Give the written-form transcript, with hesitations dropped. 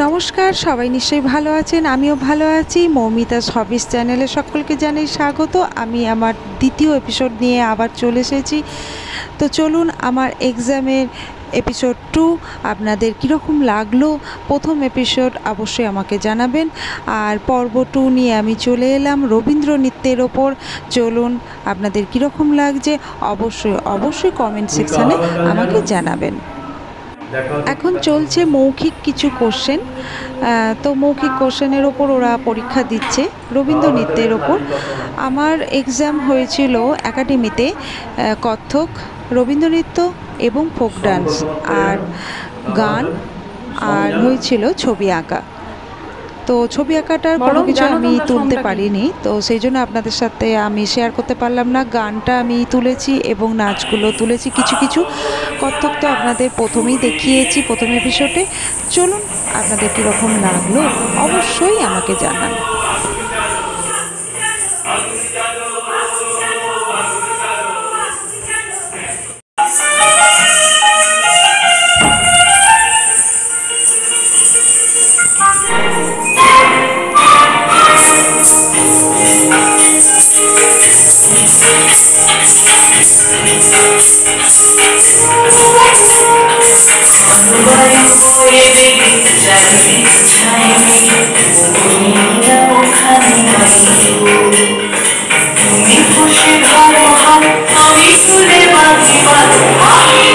নমস্কার, সবাই নিশ্চয়ই ভালো আছেন। আমিও ভালো আছি। মৌমিতাস হবিস চ্যানেলে সকলকে জানাই স্বাগত। আমি আমার দ্বিতীয় এপিসোড নিয়ে আবার চলে এসেছি। তো চলুন, আমার এক্সামের এপিসোড 2 আপনাদের কীরকম লাগলো। প্রথম এপিসোড অবশ্যই আমাকে জানাবেন। আর পর্ব 2 নিয়ে আমি চলে এলাম রবীন্দ্র নৃত্যের ওপর। চলুন, আপনাদের কীরকম লাগছে অবশ্যই কমেন্ট সেকশানে আমাকে জানাবেন। এখন চলছে মৌখিক কিছু কোশ্চেন। তো মৌখিক কোশ্চেনের ওপর ওরা পরীক্ষা দিচ্ছে রবীন্দ্র নৃত্যের ওপর। আমার এক্সাম হয়েছিল একাডেমিতে কত্থক, রবীন্দ্র নৃত্য এবং ফোক ডান্স আর গান, আর হয়েছিল ছবি আঁকা। তো ছবি আঁকাটার কোনো কিছু আমি তুলতে পারিনি, তো সেই জন্য আপনাদের সাথে আমি শেয়ার করতে পারলাম না। গানটা আমি তুলেছি এবং নাচগুলো তুলেছি কিছু কিছু। কত্থক তো আপনাদের প্রথমেই দেখিয়েছি প্রথম এপিসোডে। চলুন, আপনাদের কীরকম লাগলো অবশ্যই আমাকে জানান। তুমি খুশি ধরো হাত, আমি তুলে বাঁধি বাঁধি